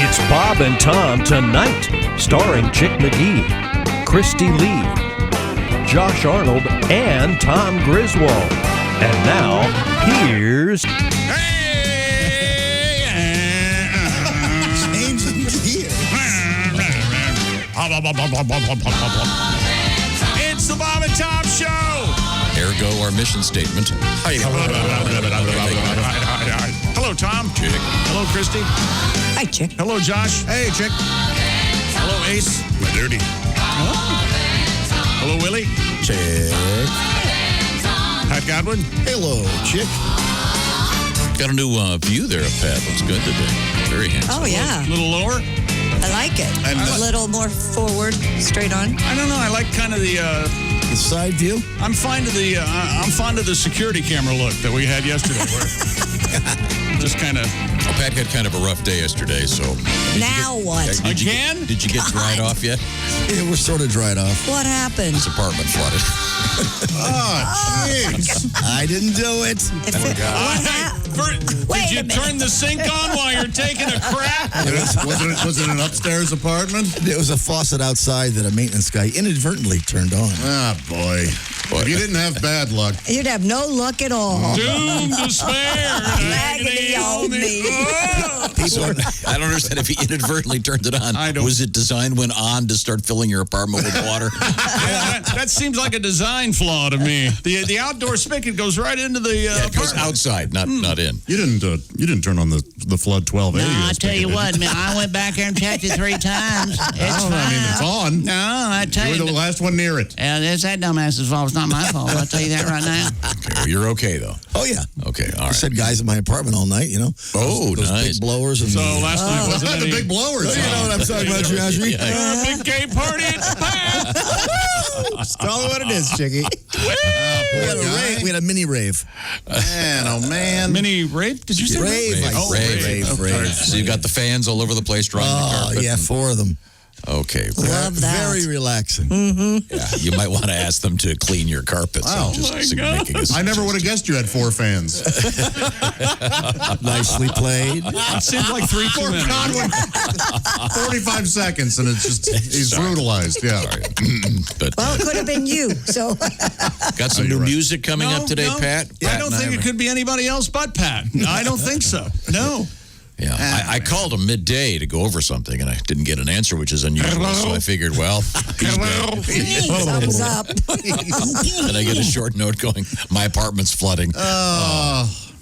It's Bob and Tom Tonight, starring Chick McGee, Christy Lee, Josh Arnold, and Tom Griswold. And now, here's... Changing gears. It's the Bob and Tom Show. Ergo, our mission statement. Hello, Tom. Chick. Hello, Christy. Hi, Chick. Hello, Josh. Hey, Chick. Hello, Ace. My dirty. Hello, Willie. Chick. Pat Godwin. Hello, Chick. Got a new view there of Pat. Looks good today. Very handsome. Oh, yeah. A little lower. I like it. And a little more forward, straight on. I don't know. I like kind of the. The side view? I'm fond of the security camera look that we had yesterday. Where just kind of. Well, Pat had kind of a rough day yesterday, so. Now what? Again? Did you get dried off yet? Yeah, we're sort of dried off. What happened? His apartment flooded. Oh, jeez. I didn't do it. Wait Did you a minute. turn the sink on while you're taking a crap? Was it an upstairs apartment? There was a faucet outside that a maintenance guy inadvertently turned on. Ah, boy. If you didn't have bad luck. You'd have no luck at all. Doom, despair, Agony on me. So, I don't understand if he inadvertently turned it on. I don't. Was it designed when on to start filling your apartment with water? That seems like a design flaw to me. The outdoor spigot goes right into the Yeah, it goes apartment. outside, not in. You didn't turn on the flood 1280. No, I tell you what, man, I went back there and checked it 3 times. It's fine. I mean, it's on. No, I tell You you. were the last one near it. It's that dumbass's fault. It's not my fault. I'll tell you that right now. Okay, well, you're okay, though. Oh, yeah. Okay, all I right. said guys in my apartment all night, you know. Oh, those nice. big blowers. And So last night wasn't The any big blowers. you know what I'm talking about, Joshie? big gay party at the pad. Tell me what it is, Chickie. We had a mini rave. Man, oh, man. Mini rape? Did you say Rave. I Oh, said rave. rave. So you got the fans all over the place drying the Oh, carpet. yeah, 4 of them. Okay. Love that. Very relaxing. Yeah, you might want to ask them to clean your carpets. Wow. Just Oh, my God. making a I never would have guessed you had 4 fans. Nicely played. It seems like 3 too many. 45 seconds, and it's just, he's brutalized. Yeah. But Well, it could have been you. So got some new music coming up today, Pat. I don't think it could be anybody else but Pat. I don't think so. No. Yeah, I called him midday to go over something, and I didn't get an answer, which is unusual. So I figured, well, he's dead. thumbs up. And I get a short note going, my apartment's flooding.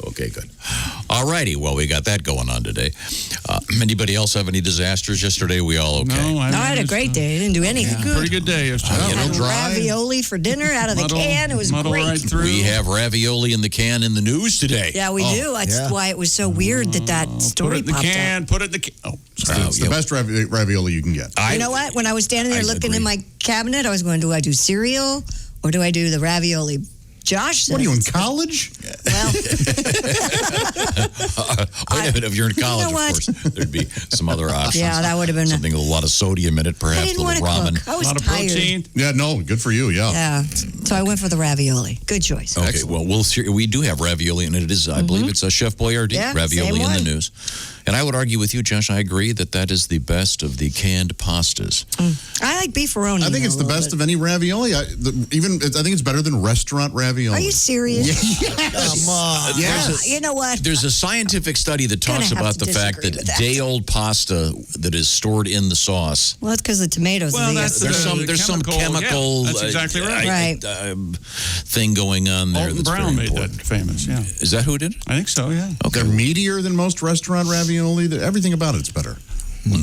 Okay, good. All righty. Well, we got that going on today. Anybody else have any disasters yesterday? We all okay? No, I had a great day. I didn't do anything. Pretty good day yesterday. Had ravioli for dinner out of the can. It was muddle great. right through. We have ravioli in the can in the news today. Yeah, we do. That's why it was so weird that Put story it in the popped can. up. Put it in the can. Oh, sorry. It's the best ravioli you can get. You know what? When I was standing there I looking agree. in my cabinet, I was going, do I do cereal or do I do the ravioli? Josh, What are you, in college? well, Wait a minute, if you're in college, know of what? course, there'd be some other options. yeah, that would have been. Something with a lot of sodium in it, I perhaps a didn't little want to ramen. cook. I A was lot of tired. protein. Yeah, no, good for you, yeah. Yeah, so I went for the ravioli. Good choice. Okay, well, we do have ravioli, and it is, I believe it's a Chef Boyardee Yeah, ravioli same in the one. news. And I would argue with you, Josh, I agree that is the best of the canned pastas. I like beefaroni. I think it's the best of any ravioli. I think it's better than restaurant ravioli. Are you serious? Come on. You know what? There's a scientific study that talks Gonna have about to the fact disagree that with that. day-old pasta that is stored in the sauce, Well, it's because the tomatoes. Well, are the- that's there's some chemical Yeah, that's exactly right. Right. thing going on there. Alton that's Brown very made that important. famous, yeah. Is that who did it? I think so, yeah. Okay. They're meatier than most restaurant ravioli. Everything about it's better.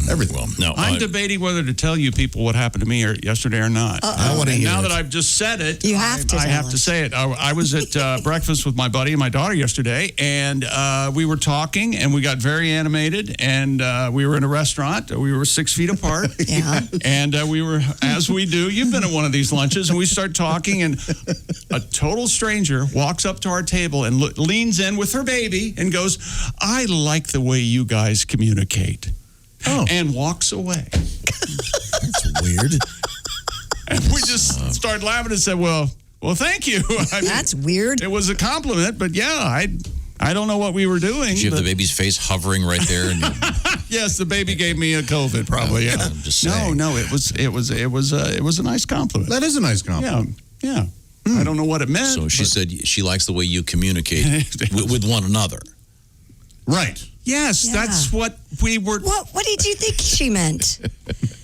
Everything. Well, no. I'm debating whether to tell you people what happened to me yesterday or not. I want to And hear now it. that I've just said it, You have to I tell have to us. say it. I was at breakfast with my buddy and my daughter yesterday, and we were talking, and we got very animated, and we were in a restaurant. We were 6 feet apart. Yeah. And we were, as we do, you've been at one of these lunches, and we start talking, and a total stranger walks up to our table and leans in with her baby and goes, I like the way you guys communicate. And walks away. That's weird. And we just started laughing and said, well, thank you. I mean, That's weird. it was a compliment, but yeah, I don't know what we were doing. Did you have but- the baby's face hovering right there? And Yes, the baby gave me a COVID, probably. Yeah. I'm just saying. No, it was a nice compliment. That is a nice compliment. Yeah. I don't know what it meant. So she said she likes the way you communicate with one another. Right. Yes, Yeah. that's what we were. What did you think she meant?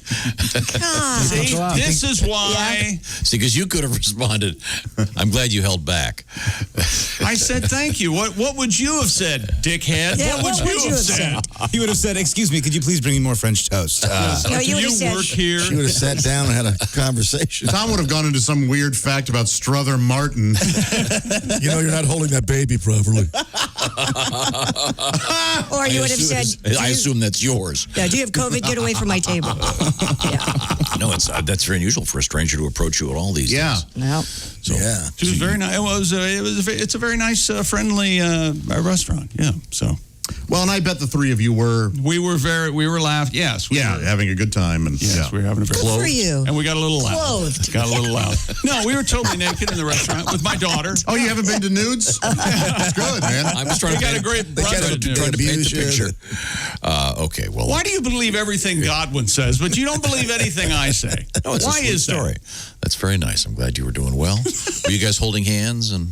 God. See, this is why See, because you could have responded, I'm glad you held back. I said thank you. What would you have said, dickhead? Yeah, what would you have said? He would have said, "Excuse me, could you please bring me more French toast?" No, you Do would've said- work here? She would have sat down and had a conversation. Tom would have gone into some weird fact about Strother Martin. You know, you're not holding that baby properly. Or you would have said, I assume that's yours. "Yeah, do you have COVID? Get away from my table." Yeah. No, that's very unusual for a stranger to approach you at all these Yeah. days. No. So, Yeah. She was very nice. It's a very nice, friendly restaurant. Yeah. So Well, and I bet the three of you were, we were laughing. Yes. We were. having a good time. And Yes, we were having a very Good for you. And we got a little loud. Clothed. Got a little loud. No, we were totally naked in the restaurant with my daughter. Oh, you haven't been to nudes? That's good, man. I'm just trying We to got a paint, great trying to paint the abuse you. picture. Okay, well. Why do you believe everything Godwin says, but you don't believe anything I say? No, it's Why a sweet is story. That's very nice. I'm glad you were doing well. Were you guys holding hands? And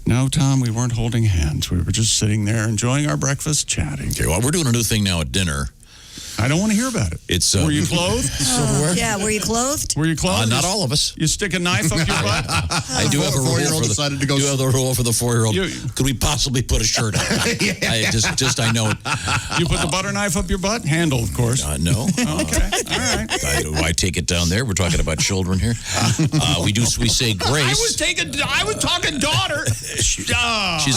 No, Tom, we weren't holding hands. We were just sitting there enjoying our breakfast, chatting. okay, well, we're doing a new thing now at dinner. I don't want to hear about it. It's Were you clothed? Yeah, were you clothed? Were you clothed? not all of us. You stick a knife up your butt? I do have a rule Four-year-old for the decided to go- do have the rule for the 4-year-old. You- Could we possibly put a shirt on? I know it. You put the butter knife up your butt? Handle, of course. No. Okay, all right. I take it down there. We're talking about children here. We say grace. I was talking daughter. She's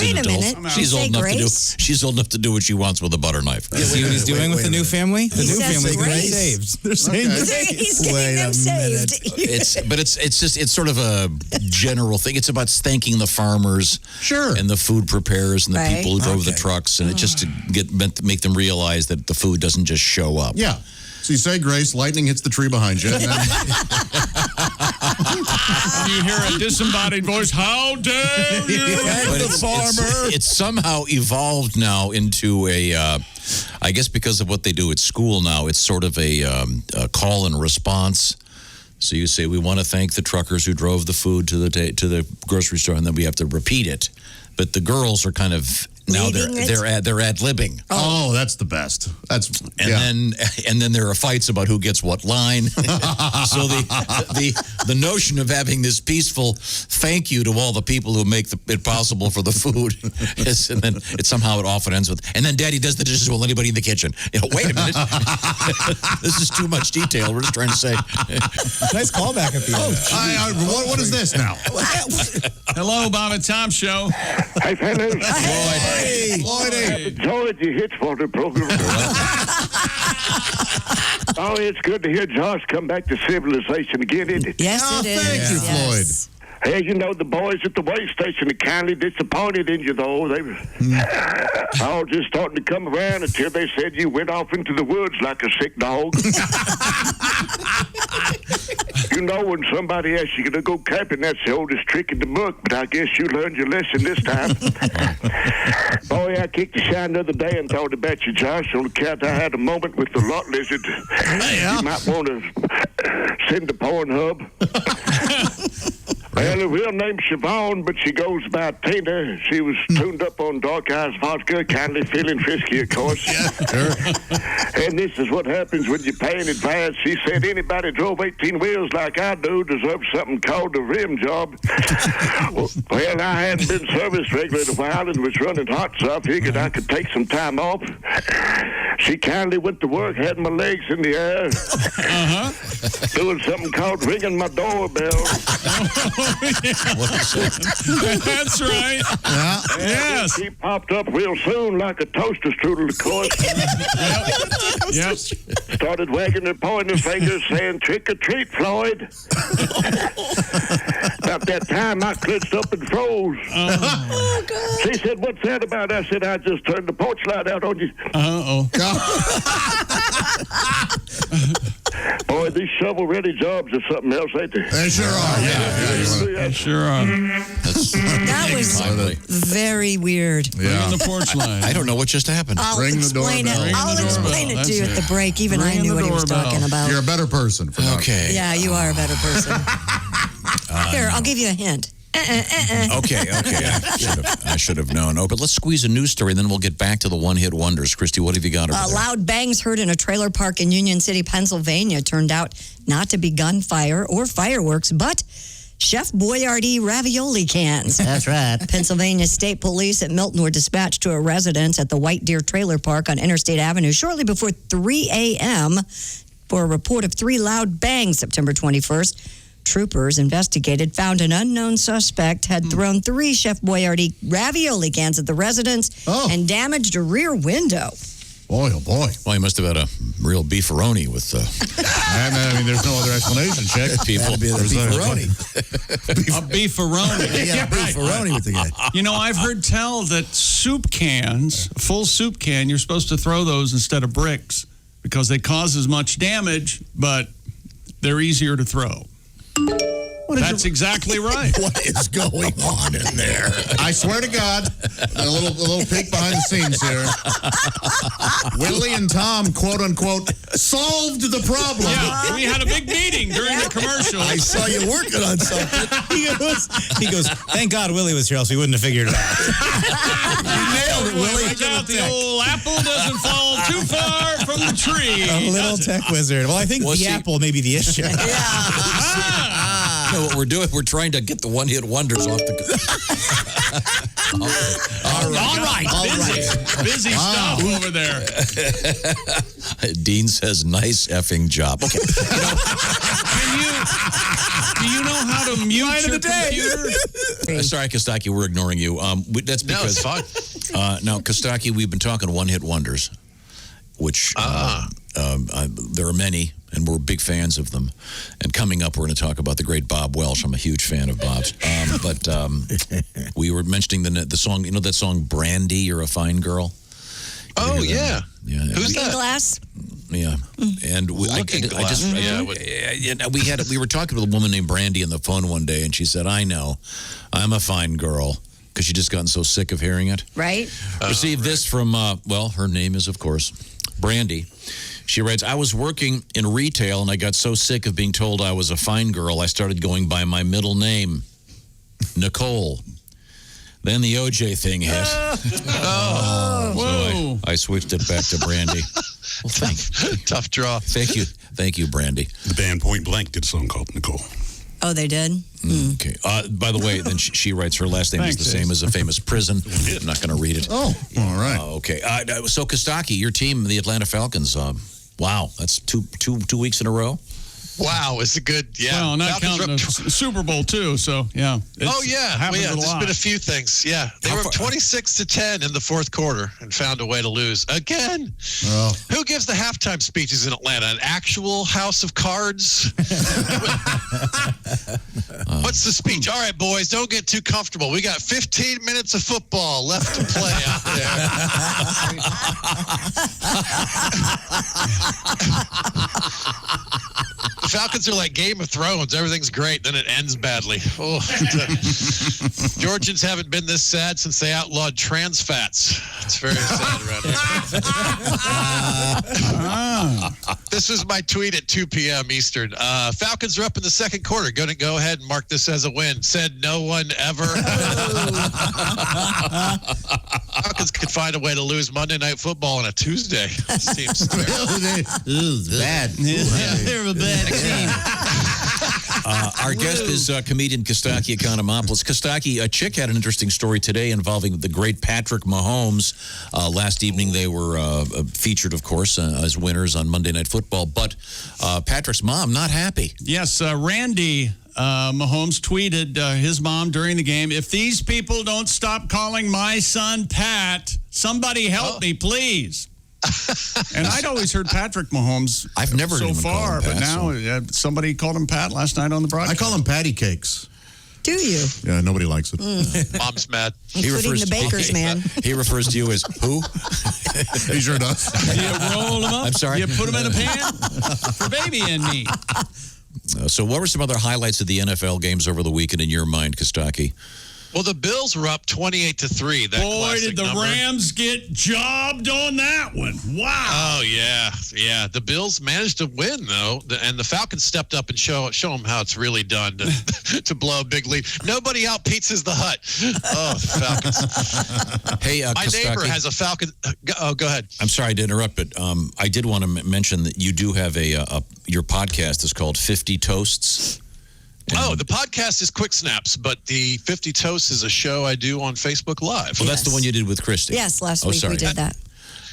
Wait an a adult. minute. She's You old say enough grace? She's old enough to do what she wants with a butter knife. See what he's doing with the new family? The He new says family's grace. getting saved. They're saying He's getting them saved. It's sort of a general thing. It's about thanking the farmers, Sure. and the food preparers, and the Right. people who drove the trucks, and it just to make them realize that the food doesn't just show up. Yeah. So you say grace, lightning hits the tree behind you. And then, You hear a disembodied voice, how dare you? But it's somehow evolved now into I guess because of what they do at school now, it's sort of a call and response. So you say, we want to thank the truckers who drove the food to the grocery store, and then we have to repeat it. But the girls are kind of now Leading it? they're ad-libbing. oh, that's the best. That's And then there are fights about who gets what line. So the notion of having this peaceful thank you to all the people who make it possible for the food is, and then it often ends with, and then Daddy does the dishes while anybody in the kitchen. Wait a minute, this is too much detail. We're just trying to say. Nice callback at the end. what is this now? Hello, Bob and Tom Show. Hi, fellas. Floydie. Enjoyed the Hitchwater program. Oh, it's good to hear Josh come back to civilization again, isn't it? Yes, Oh, it is. thank you, Yes. Hey, you know, the boys at the way station are kindly disappointed in you, though. They were all just starting to come around until they said you went off into the woods like a sick dog. You know, when somebody asks you to go camping, that's the oldest trick in the book, but I guess you learned your lesson this time. Boy, I kicked the shine the other day and thought about you, Josh, on account I had a moment with the lot lizard. You might want to send to Pornhub. Well, her real name's Siobhan, but she goes by Tina. She was tuned up on dark eyes vodka, kindly feeling frisky, of course. And this is what happens when you pay in advance. She said anybody drove 18 wheels like I do deserves something called a rim job. Well, I hadn't been serviced regular in a while and was running hot, so I figured I could take some time off. She kindly went to work, had my legs in the air, doing something called ringing my doorbell. That's right. Yeah. Yes. He popped up real soon like a toaster strudel, of course. Yep. Started wagging her pointer fingers saying, trick or treat, Floyd. About that time, I clenched up and froze. Oh, God. She said, what's that about? I said, I just turned the porch light out on you. Uh-oh. Boy, this show shovel-ready jobs or something else, ain't there? They sure are. They sure are. That was very weird. Ring the porch line. I don't know what just happened. I'll Ring the explain it. doorbell. I'll explain it to you at the break. Even I knew what he was talking about. You're a better person for not. Okay. Yeah, you are a better person. Here, I'll give you a hint. Okay. I should have known. Oh, but let's squeeze a news story, and then we'll get back to the one-hit wonders. Christy, what have you got over there? Loud bangs heard in a trailer park in Union City, Pennsylvania, turned out not to be gunfire or fireworks, but Chef Boyardee ravioli cans. That's right. Pennsylvania State Police at Milton were dispatched to a residence at the White Deer Trailer Park on Interstate Avenue shortly before 3 a.m. for a report of 3 loud bangs September 21st. Troopers investigated, found an unknown suspect had thrown 3 Chef Boyardee ravioli cans at the residence and damaged a rear window. Boy, oh boy. Well, he must have had a real beefaroni with I mean, there's no other explanation, Chick. people. Be a beefaroni. A beefaroni. Yeah, beefaroni with the guy. You know, I've heard tell that soup cans, a full soup can, you're supposed to throw those instead of bricks because they cause as much damage, but they're easier to throw. That's exactly right. What is going on in there? I swear to God, a little peek behind the scenes here. Willie and Tom, quote unquote, solved the problem. Yeah, we had a big meeting during the commercial. I saw you working on something. He goes, thank God Willie was here, else we wouldn't have figured it out. You nailed it, Willie. Watch out, the old apple doesn't fall too far from the tree. A little tech wizard. Well, I think apple may be the issue. You know what we're doing? We're trying to get the one-hit wonders off the... All right. Busy stuff over there. Dean says, nice effing job. Okay. Do you know how to mute your computer? Sorry, Costaki, we're ignoring you. That's because... No, it's fine. Now, Costaki, we've been talking one-hit wonders, which there are many, and we're big fans of them. And coming up, we're going to talk about the great Bob Welsh. I'm a huge fan of Bob's. But we were mentioning the song, you know that song, Brandy, You're a Fine Girl? Oh, yeah. Who's that? Glass. Yeah, and we were talking to a woman named Brandy on the phone one day, and she said, "I know, I'm a fine girl," because she just gotten so sick of hearing it. Right. Received this from her name is of course Brandy. She writes, "I was working in retail, and I got so sick of being told I was a fine girl, I started going by my middle name, Nicole. Then the OJ thing hit. So I switched it back to Brandy." Well, Tough draw. Thank you, Brandy. The band Point Blank did a song called Nicole. Oh, they did? Okay. By the way, then she writes her last name is the same as a famous prison. I'm not going to read it. Oh, all right. Okay. So, Costaki, your team, the Atlanta Falcons, wow, that's two weeks in a row? Wow, is it good? Yeah. Well, not counting the Super Bowl, too, so, yeah. There's been a few things. Yeah. They were up 26-10 in the fourth quarter and found a way to lose again. Oh. Who gives the halftime speeches in Atlanta? An actual house of cards? What's the speech? All right, boys, don't get too comfortable. We got 15 minutes of football left to play out there. The Falcons are like Game of Thrones. Everything's great, then it ends badly. Oh, Georgians haven't been this sad since they outlawed trans fats. It's very sad around here. This was my tweet at 2 p.m. Eastern. Falcons are up in the second quarter. Going to go ahead and mark this as a win. Said no one ever. Falcons could find a way to lose Monday Night Football on a Tuesday. Seems Bad. They're a bad team. Our guest is comedian Costaki Economopoulos. Costaki, Chick had an interesting story today involving the great Patrick Mahomes. Last evening they were featured, of course, as winners on Monday Night Football. But Patrick's mom, not happy. Yes, Randy Mahomes tweeted his mom during the game, "If these people don't stop calling my son Pat, somebody help me, please." And I'd always heard Patrick Mahomes. I've never so even far, called him Pat, but now somebody called him Pat last night on the broadcast. I call him patty cakes. Do you? Yeah, nobody likes it. Mom's mad. Including the baker's man. He refers to you as who? He sure does. You roll them up. I'm sorry? You put them in a pan for baby and me. So what were some other highlights of the NFL games over the weekend in your mind, Costaki? Well, the Bills were up 28-3. That Boy, classic did the number. Rams get jobbed on that one. Wow. Oh, yeah. Yeah. The Bills managed to win, though, and the Falcons stepped up and show them how it's really done to blow a big lead. Nobody out-pizzas the Hut. Oh, the Falcons. Hey, My neighbor has a Falcon. Oh, go ahead. I'm sorry to interrupt, but I did want to mention that you do have your podcast is called 50 Toasts. Oh, the podcast is Quick Snaps, but the 50 Toasts is a show I do on Facebook Live. Well, that's the one you did with Christy. Yes, last week we did that.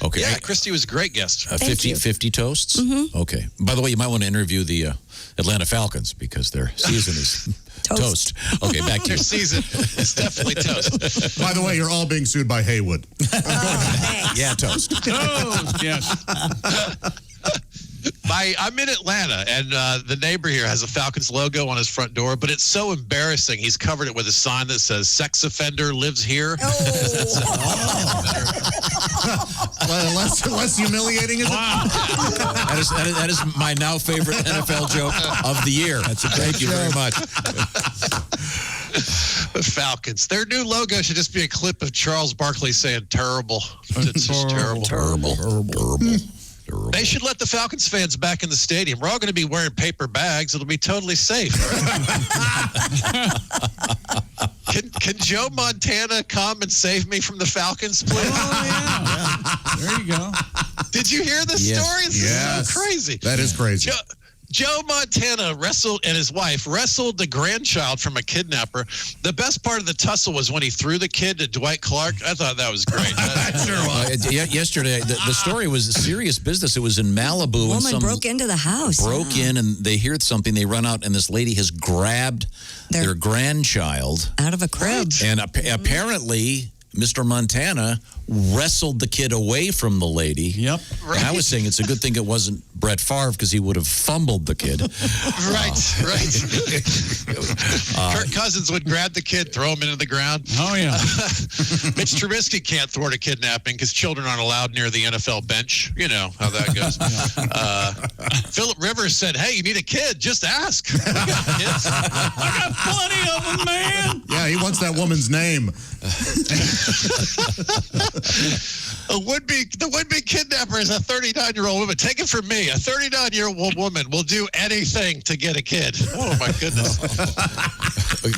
Okay. Yeah, Christy was a great guest. 50 Toasts? Mm-hmm. Okay. By the way, you might want to interview the Atlanta Falcons because their season is toast. Okay, back to Their season is definitely toast. By the way, you're all being sued by Haywood. Yeah, toast. Toast, yes. I'm in Atlanta, and the neighbor here has a Falcons logo on his front door, but it's so embarrassing. He's covered it with a sign that says, "Sex offender lives here." Less humiliating, is it? That is my now favorite NFL joke of the year. Thank you very much. The Falcons. Their new logo should just be a clip of Charles Barkley saying "terrible." It's just terrible. Terrible. They should let the Falcons fans back in the stadium. We're all going to be wearing paper bags. It'll be totally safe. Can Joe Montana come and save me from the Falcons, please? Oh, yeah. There you go. Did you hear this story? This is so crazy. That is crazy. Joe Montana and his wife wrestled the grandchild from a kidnapper. The best part of the tussle was when he threw the kid to Dwight Clark. I thought that was great. Yesterday, the story was serious business. It was in Malibu. A woman broke into the house. Broke in, and they hear something. They run out, and this lady has grabbed their grandchild out of a crib. And apparently, Mr. Montana wrestled the kid away from the lady. Yep. And I was saying it's a good thing it wasn't Brett Favre because he would have fumbled the kid. Right. Kirk Cousins would grab the kid, throw him into the ground. Oh, yeah. Mitch Trubisky can't thwart a kidnapping because children aren't allowed near the NFL bench. You know how that goes. Phillip Rivers said, "Hey, you need a kid? Just ask." We got kids. I got plenty of them, man. Yeah, he wants that woman's name. The would-be kidnapper is a 39-year-old woman. Take it from me. A 39-year-old woman will do anything to get a kid. Oh, my goodness.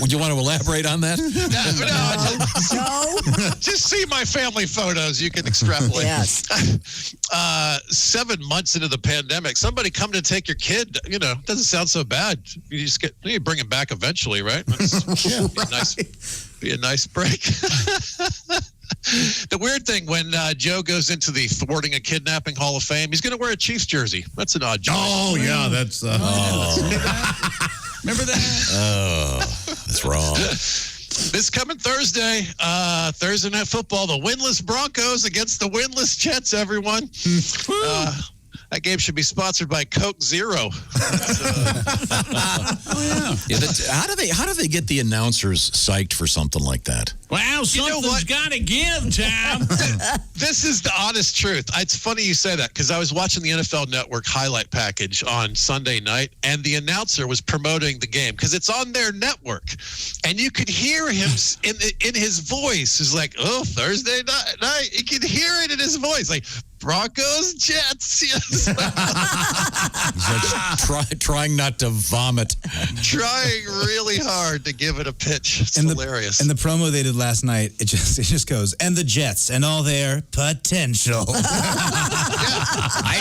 Would you want to elaborate on that? No. Just see my family photos. You can extrapolate. Yes. 7 months into the pandemic, somebody come to take your kid. You know, doesn't sound so bad. You bring him back eventually, right? Be a nice break. The weird thing, when Joe goes into the Thwarting a Kidnapping Hall of Fame, he's going to wear a Chiefs jersey. That's an odd choice. Oh, yeah, that's... Remember that? Oh, that's wrong. This coming Thursday, Thursday Night Football, the winless Broncos against the winless Jets, everyone. That game should be sponsored by Coke Zero. How do they get the announcers psyched for something like that? Well, something's got to give, Tom. This is the honest truth. It's funny you say that because I was watching the NFL Network highlight package on Sunday night, and the announcer was promoting the game because it's on their network, and you could hear him in his voice. He's like, "Oh, Thursday night." You could hear it in his voice, like Broncos, Jets. Yes. He's like trying not to vomit. Trying really hard to give it a pitch. It's hilarious. And the promo they did last night, it just goes, "And the Jets and all their potential." I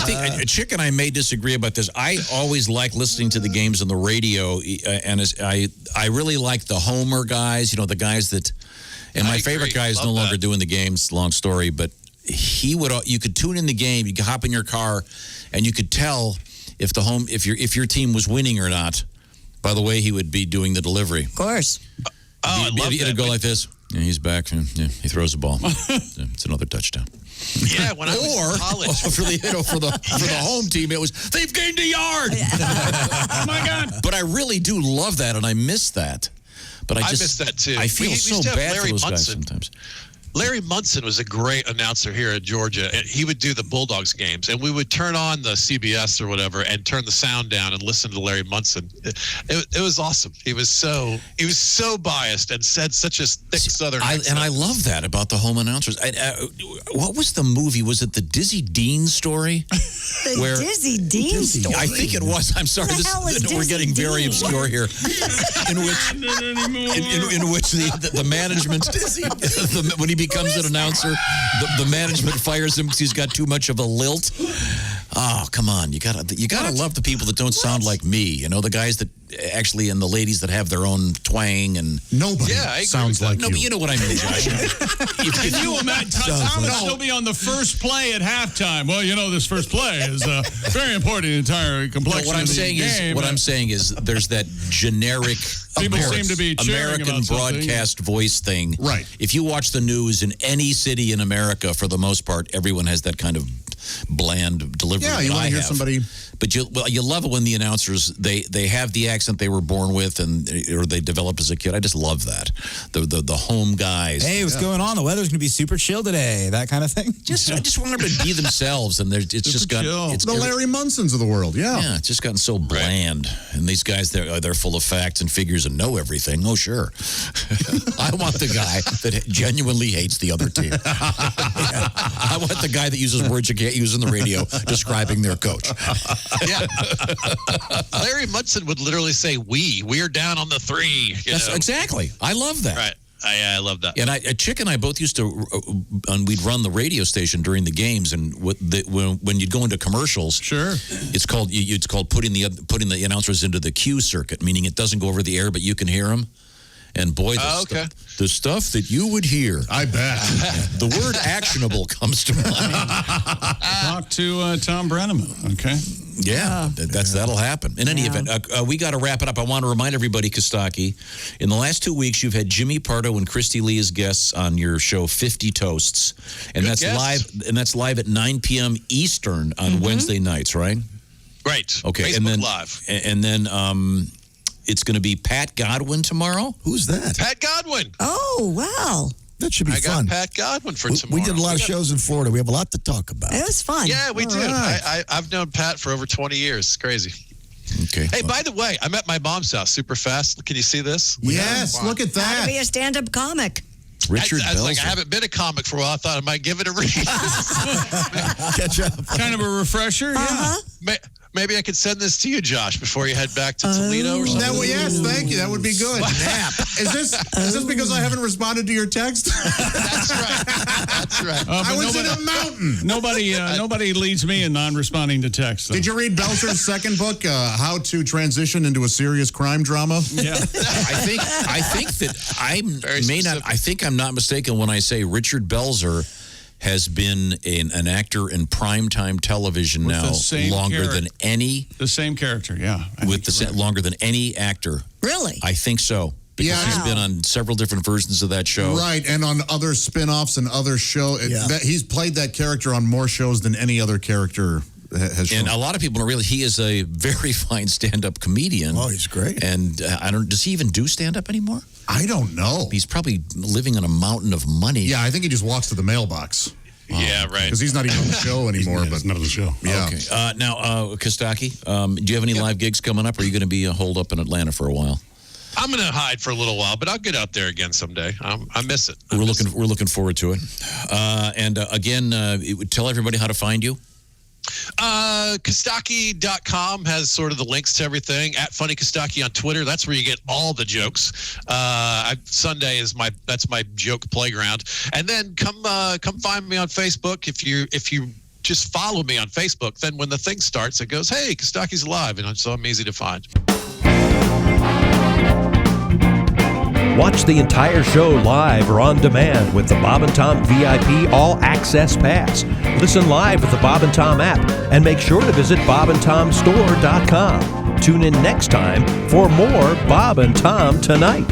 think Chick and I may disagree about this. I always like listening to the games on the radio, and I really like the Homer guys. You know, the guys that. And my favorite guy is no longer doing the games. Long story, but you could tune in the game. You could hop in your car, and you could tell if your team was winning or not. By the way, he would be doing the delivery. Of course. I love that. It'd go like this. Yeah, he's back. Yeah, he throws the ball. It's another touchdown. Yeah, when I was in college. For the home team, it was, they've gained a yard. Oh, my God. But I really do love that, and I miss that. But I miss that, too. I feel We so used to have bad for Larry those guys Munson. sometimes. Larry Munson was a great announcer here at Georgia. And he would do the Bulldogs games, and we would turn on the CBS or whatever and turn the sound down and listen to Larry Munson. It was awesome. He was so biased and said such a thick Southern accent. And I love that about the home announcers. What was the movie? Was it the Dizzy Dean story? Dizzy Dean story? I think it was. I'm sorry. We're getting very obscure here. In which the management, when he becomes an announcer, the management fires him because he's got too much of a lilt. Oh, come on! You gotta love the people that don't sound like me. You know, the guys that actually and the ladies that have their own twang and nobody sounds like no, you. but you know what I mean, Josh. Can you imagine? Tom would still be on the first play at halftime. Well, you know, this first play is very important in the entire complexion what I'm of the saying game. I'm saying is there's that generic People seem to be cheering American about broadcast voice thing. Right. If you watch the news in any city in America, for the most part, everyone has that kind of bland delivery. Yeah, you want to hear somebody. But you love it when the announcers they have the accent they were born with or they develop as a kid. I just love that. The home guys. Hey, what's going on? The weather's going to be super chill today. That kind of thing. I just want them to be themselves, and it's just got the Larry Munsons of the world. Yeah, it's just gotten so bland. And these guys, they're full of facts and figures and know everything. Oh, sure. I want the guy that genuinely hates the other team. I want the guy that uses words you can't use on the radio describing their coach. Yeah. Larry Munson would literally say, we're down on the 3. Exactly. I love that. Right. I love that. And Chick and I both used to, we'd run the radio station during the games, and when you'd go into commercials, sure, it's called putting the announcers into the Q circuit, meaning it doesn't go over the air, but you can hear them. And boy, the stuff that you would hear. I bet. The word actionable comes to mind. Talk to Tom Brenneman, okay? Yeah, that'll happen. In any event, we got to wrap it up. I want to remind everybody, Costaki, in the last 2 weeks, you've had Jimmy Pardo and Christy Lee as guests on your show, 50 Toasts. And that's live. And that's live at 9 p.m. Eastern on Wednesday nights, right? Right. Okay. Facebook and then Live. And then it's going to be Pat Godwin tomorrow. Who's that? Pat Godwin. Oh, wow. That should be I fun. got Pat Godwin for tomorrow. We did a lot of shows in Florida. We have a lot to talk about. It was fun. Yeah, we did. Right. I've known Pat for over 20 years. It's crazy. Okay. Hey, by the way, I'm at my mom's house super fast. Can you see this? Yes, look at How that. to be a stand-up comic. Richard I was like, I Belzer. haven't been a comic for a while. I thought I might give it a read. Catch up. Kind of a refresher, yeah. Maybe I could send this to you, Josh, before you head back to Toledo or something. Yes, thank you. That would be good. Is this because I haven't responded to your text? That's right. That's right. I was in a mountain. Nobody leads me in non-responding to text. Did you read Belzer's second book, How to Transition into a Serious Crime Drama? Yeah. I think that I think I'm not mistaken when I say Richard Belzer has been an actor in primetime television With now longer than any. The same character, yeah. Longer than any actor. Really? I think so. Because he's been on several different versions of that show. Right, and on other spin-offs and other shows. He's played that character on more shows than any other character has shown. And a lot of people don't realize he is a very fine stand-up comedian. Oh, he's great. And does he even do stand-up anymore? I don't know. He's probably living on a mountain of money. Yeah, I think he just walks to the mailbox. Yeah, right. Because he's not even on the show anymore. He's not on the show. Yeah. Okay. Now, Costaki, do you have any live gigs coming up, or are you going to be holed up in Atlanta for a while? I'm going to hide for a little while, but I'll get out there again someday. I miss it. We're looking forward to it. And again, tell everybody how to find you. Costaki.com has sort of the links to everything. At Funny Costaki on Twitter, that's where you get all the jokes. Sunday is that's my joke playground. And then come find me on Facebook. If you just follow me on Facebook, then when the thing starts, it goes, hey, Kostaki's live, and so I'm easy to find. Watch the entire show live or on demand with the Bob and Tom VIP All Access Pass. Listen live with the Bob and Tom app and make sure to visit bobandtomstore.com. Tune in next time for more Bob and Tom Tonight.